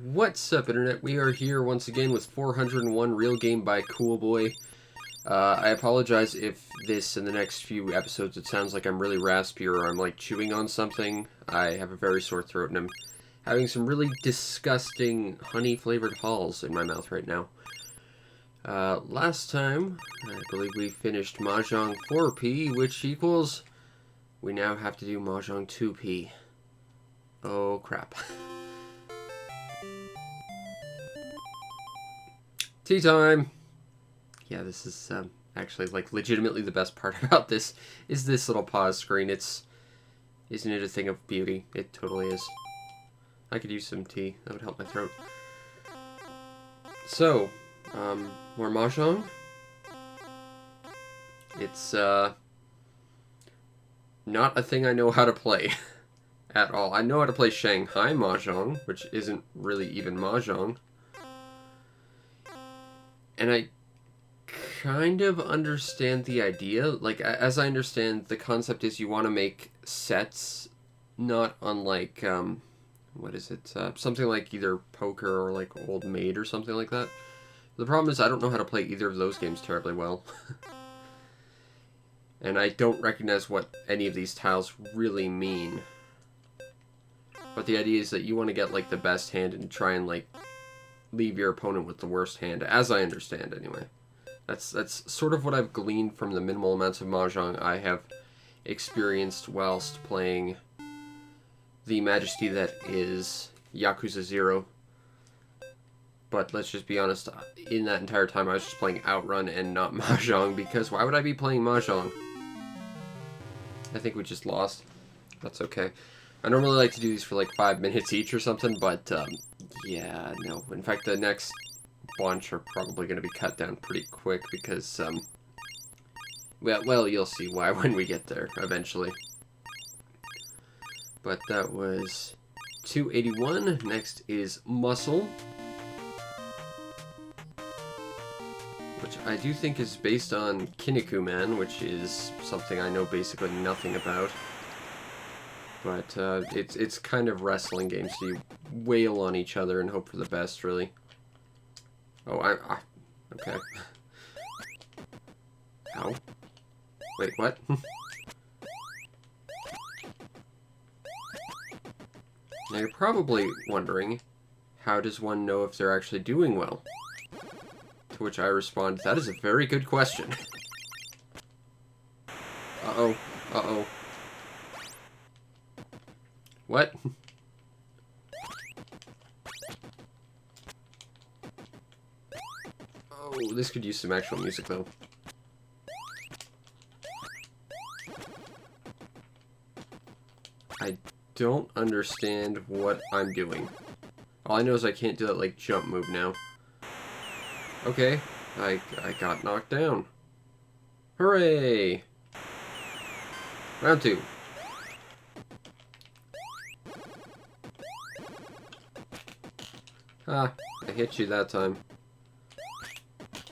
What's up, Internet? We are here once again with 401 Real Game by CoolBoy. I apologize if this, in the next few episodes, it sounds like I'm really raspy or I'm like chewing on something. I have a very sore throat and I'm having some really disgusting honey-flavored halls in my mouth right now. Last time, I believe we finished Mahjong 4P, which equals... we now have to do Mahjong 2P. Oh, crap. Tea time! Yeah, this is actually like legitimately the best part about this is this little pause screen. Isn't it a thing of beauty? It totally is. I could use some tea. That would help my throat. So, more Mahjong. It's not a thing I know how to play at all. I know how to play Shanghai Mahjong, which isn't really even Mahjong. And I kind of understand the idea. Like, as I understand, the concept is you want to make sets not unlike, what is it? Something like either poker or like Old Maid or something like that. The problem is I don't know how to play either of those games terribly well. And I don't recognize what any of these tiles really mean. But the idea is that you want to get like the best hand and try and like leave your opponent with the worst hand, as I understand anyway. That's sort of what I've gleaned from the minimal amounts of Mahjong I have experienced whilst playing the majesty that is Yakuza 0. But let's just be honest, in that entire time I was just playing Outrun and not Mahjong, because why would I be playing Mahjong? I think we just lost. That's okay. I normally like to do these for like 5 minutes each or something, but yeah, no. In fact, the next bunch are probably going to be cut down pretty quick because, well, you'll see why when we get there eventually. But that was 281. Next is Muscle, which I do think is based on Kinnikuman, Man, which is something I know basically nothing about. But it's kind of wrestling games, so you wail on each other and hope for the best, really. Oh, okay. Ow. Wait, what? Now you're probably wondering, how does one know if they're actually doing well? To which I respond, that is a very good question. Uh-oh. Uh-oh. What? Oh, this could use some actual music, though. I don't understand what I'm doing. All I know is I can't do that, like, jump move now. Okay, I got knocked down. Hooray! Round 2. Ah, I hit you that time.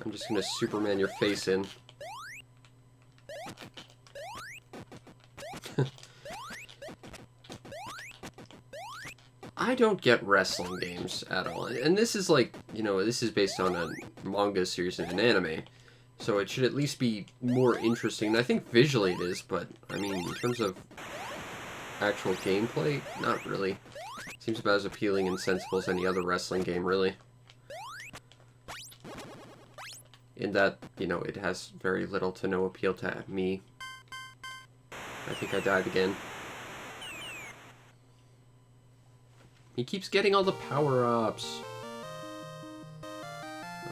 I'm just gonna Superman your face in. I don't get wrestling games at all. And this is like, you know, this is based on a manga series and an anime. So it should at least be more interesting. And I think visually it is, but, I mean, in terms of actual gameplay, not really. Seems about as appealing and sensible as any other wrestling game, really. In that, you know, it has very little to no appeal to me. I think I died again. He keeps getting all the power-ups.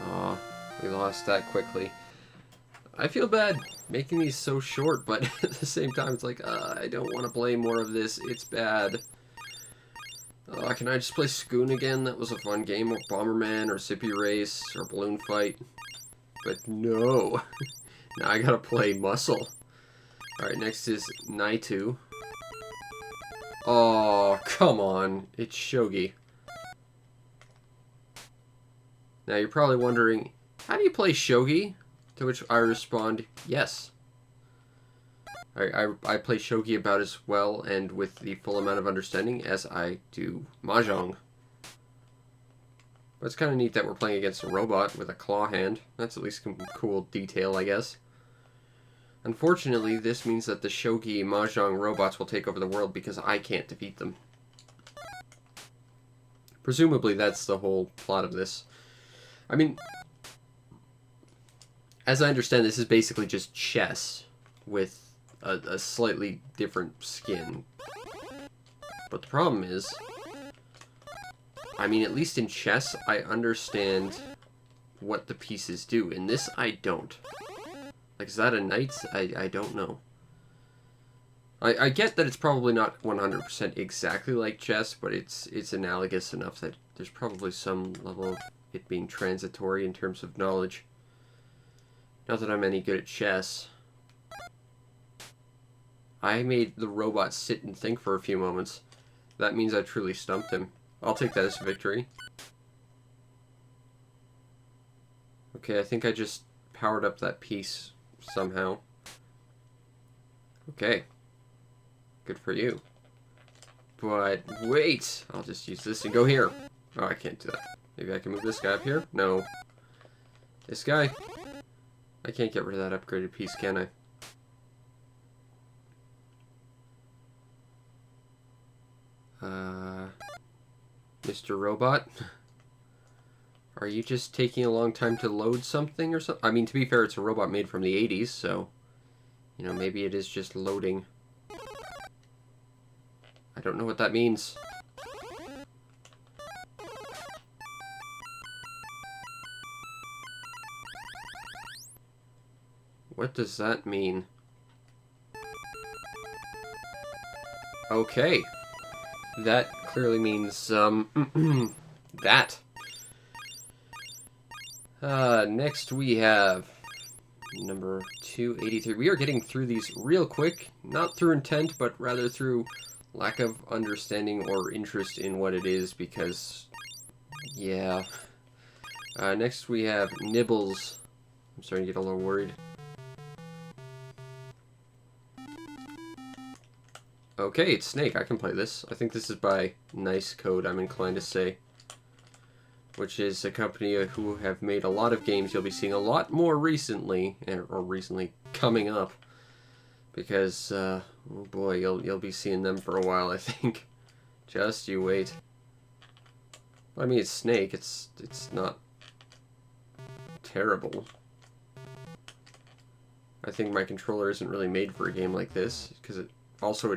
Aw, we lost that quickly. I feel bad making these so short, but at the same time, it's like, I don't want to play more of this. It's bad. Can I just play Scoon again? That was a fun game. Or Bomberman, or Sippy Race, or Balloon Fight. But no. Now I gotta play Muscle. Alright, next is Naitu. Oh, come on. It's Shogi. Now you're probably wondering, how do you play Shogi? To which I respond, yes. I play Shogi about as well and with the full amount of understanding as I do Mahjong. But it's kind of neat that we're playing against a robot with a claw hand. That's at least some cool detail, I guess. Unfortunately, this means that the Shogi Mahjong robots will take over the world because I can't defeat them. Presumably, that's the whole plot of this. I mean, as I understand, this is basically just chess with a slightly different skin. But the problem is, I mean, at least in chess, I understand what the pieces do. In this, I don't. Like, is that a knight? I don't know. I get that it's probably not 100% exactly like chess, but it's analogous enough that there's probably some level of it being transitory in terms of knowledge. Not that I'm any good at chess. I made the robot sit and think for a few moments. That means I truly stumped him. I'll take that as a victory. Okay, I think I just powered up that piece somehow. Okay. Good for you. But wait! I'll just use this and go here. Oh, I can't do that. Maybe I can move this guy up here? No. This guy? I can't get rid of that upgraded piece, can I? Mr. Robot? Are you just taking a long time to load something or something? I mean, to be fair, it's a robot made from the 80s, so... You know, maybe it is just loading. I don't know what that means. What does that mean? Okay. That clearly means, that. Next we have number 283. We are getting through these real quick. Not through intent, but rather through lack of understanding or interest in what it is, because, yeah. Next we have Nibbles. I'm starting to get a little worried. Okay, it's Snake. I can play this. I think this is by Nice Code, I'm inclined to say. Which is a company who have made a lot of games you'll be seeing a lot more recently, or recently coming up. Because, oh boy, you'll be seeing them for a while, I think. Just you wait. I mean, it's Snake. It's not terrible. I think my controller isn't really made for a game like this, because it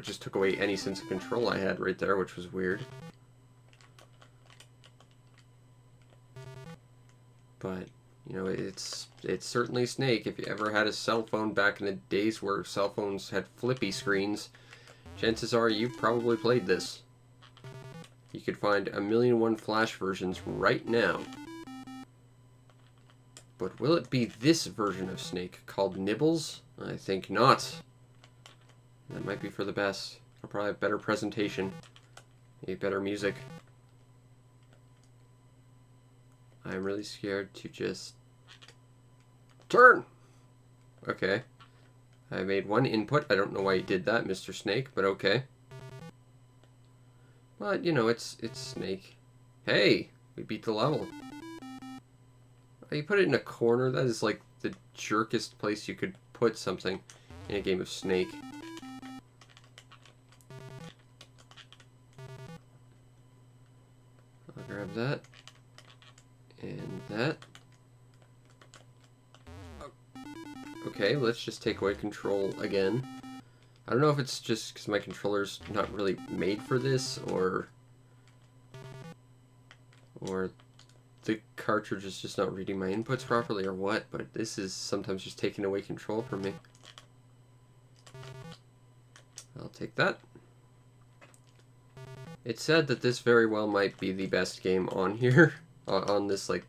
just took away any sense of control I had right there, which was weird. But, you know, it's certainly Snake. If you ever had a cell phone back in the days where cell phones had flippy screens, chances are you've probably played this. You could find 1,000,001 Flash versions right now. But will it be this version of Snake called Nibbles? I think not. That might be for the best. It'll probably have better presentation. Maybe better music. I'm really scared to just... Turn! Okay. I made one input. I don't know why you did that, Mr. Snake, but okay. But, you know, it's Snake. Hey! We beat the level. You put it in a corner? That is like the jerkest place you could put something in a game of Snake. I'll grab that. And that. Okay, let's just take away control again. I don't know if it's just because my controller's not really made for this, or the cartridge is just not reading my inputs properly, or what, but this is sometimes just taking away control from me. I'll take that. It's said that this very well might be the best game on here, on this, like,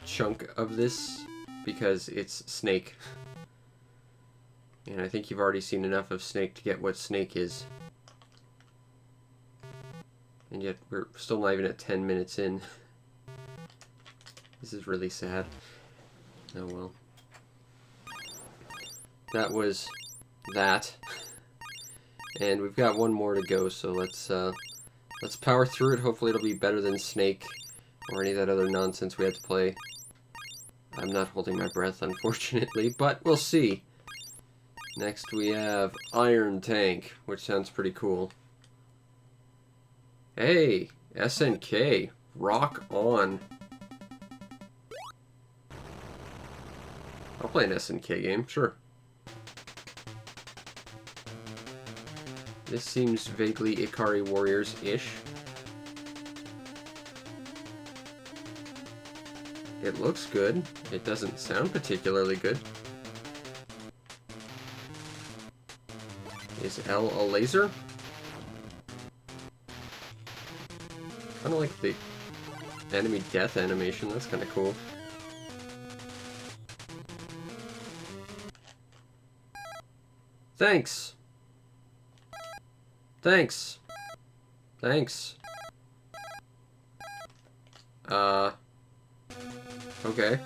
chunk of this, because it's Snake. And I think you've already seen enough of Snake to get what Snake is. And yet, we're still not even at 10 minutes in. This is really sad. Oh well. That was that. And we've got one more to go, so let's power through it. Hopefully it'll be better than Snake. or any of that other nonsense we had to play. I'm not holding my breath, unfortunately, but we'll see. Next we have Iron Tank, which sounds pretty cool. Hey, SNK, rock on. I'll play an SNK game, sure. This seems vaguely Ikari Warriors-ish. It looks good. It doesn't sound particularly good. Is L a laser? Kind of like the enemy death animation. That's kind of cool. Thanks. Thanks. Thanks. Okay.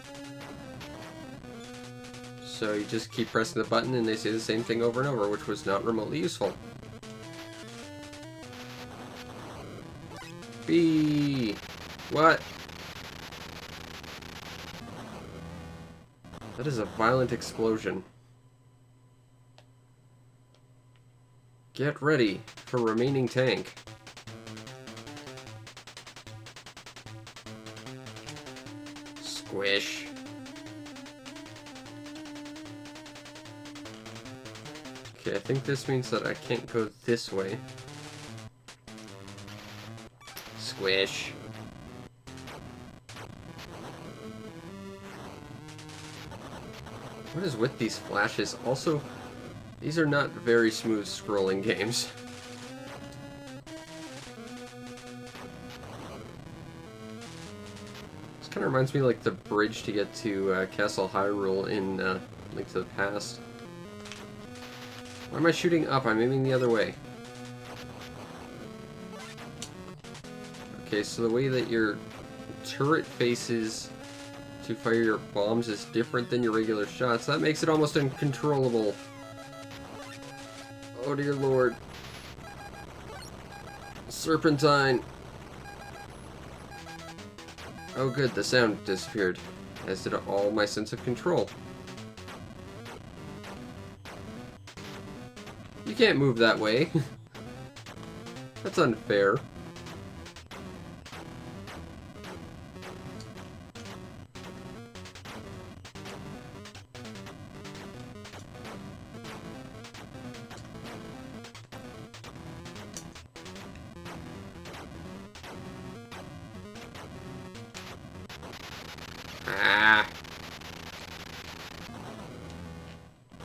So you just keep pressing the button and they say the same thing over and over, which was not remotely useful. B. What? That is a violent explosion. Get ready for remaining tank. Squish. Okay, I think this means that I can't go this way. Squish. What is with these flashes? Also, these are not very smooth scrolling games. This kind of reminds me of like the bridge to get to Castle Hyrule in Link to the Past. Why am I shooting up? I'm aiming the other way. Okay, so the way that your turret faces to fire your bombs is different than your regular shots. That makes it almost uncontrollable. Oh dear lord. Serpentine. Oh good, the sound disappeared, as did all my sense of control. You can't move that way. That's unfair. Ah.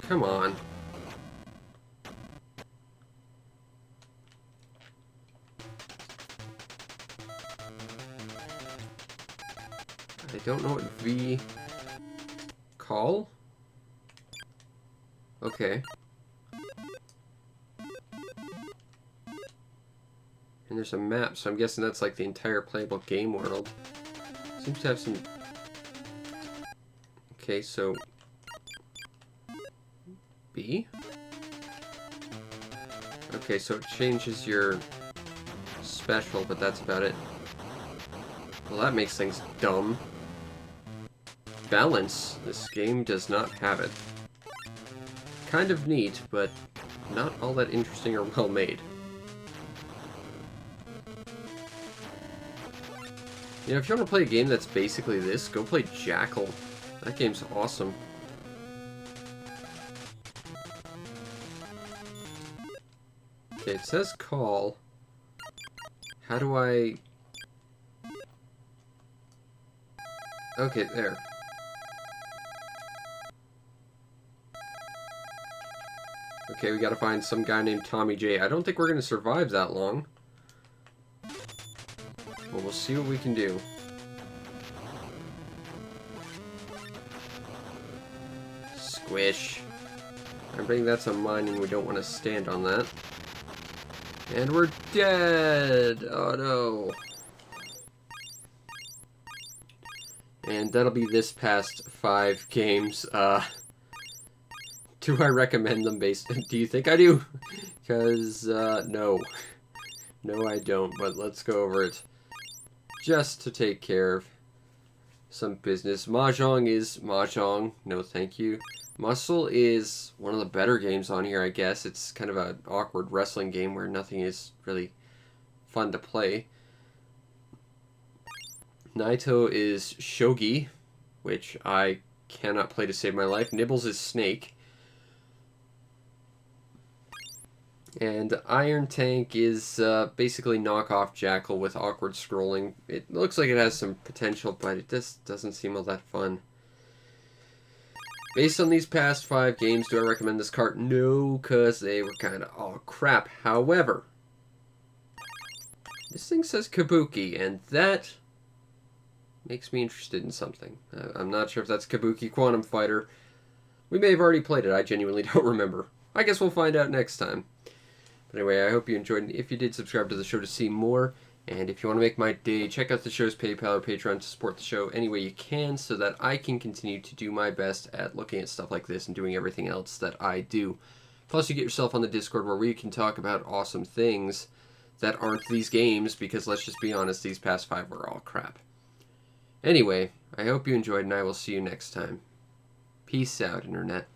Come on. I don't know what V... Call? Okay. And there's a map, so I'm guessing that's like the entire playable game world. Seems to have some... Okay, so... B? Okay, so it changes your special, but that's about it. Well, that makes things dumb. Balance. This game does not have it. Kind of neat, but not all that interesting or well made. You know, if you want to play a game that's basically this, go play Jackal. That game's awesome. Okay, it says call. How do I... Okay, there. Okay, we gotta find some guy named Tommy J. I don't think we're gonna survive that long. But we'll see what we can do. Squish. I'm betting that's a mine and we don't want to stand on that. And we're dead! Oh no. And that'll be this past 5 games. Do I recommend them based... Do you think I do? Because, no. No, I don't, but let's go over it. just to take care of some business. Mahjong is Mahjong. No thank you. Muscle is one of the better games on here, I guess. It's kind of an awkward wrestling game where nothing is really fun to play. Naito is Shogi, which I cannot play to save my life. Nibbles is Snake. And Iron Tank is basically knockoff Jackal with awkward scrolling. It looks like it has some potential, but it just doesn't seem all that fun. Based on these past 5 games, do I recommend this cart? No, because they were kind of all crap. However, this thing says Kabuki, and that makes me interested in something. I'm not sure if that's Kabuki Quantum Fighter. We may have already played it. I genuinely don't remember. I guess we'll find out next time. But anyway, I hope you enjoyed. If you did, subscribe to the show to see more. And if you want to make my day, check out the show's PayPal or Patreon to support the show any way you can so that I can continue to do my best at looking at stuff like this and doing everything else that I do. Plus, you get yourself on the Discord where we can talk about awesome things that aren't these games, because let's just be honest, these past 5 were all crap. Anyway, I hope you enjoyed, and I will see you next time. Peace out, Internet.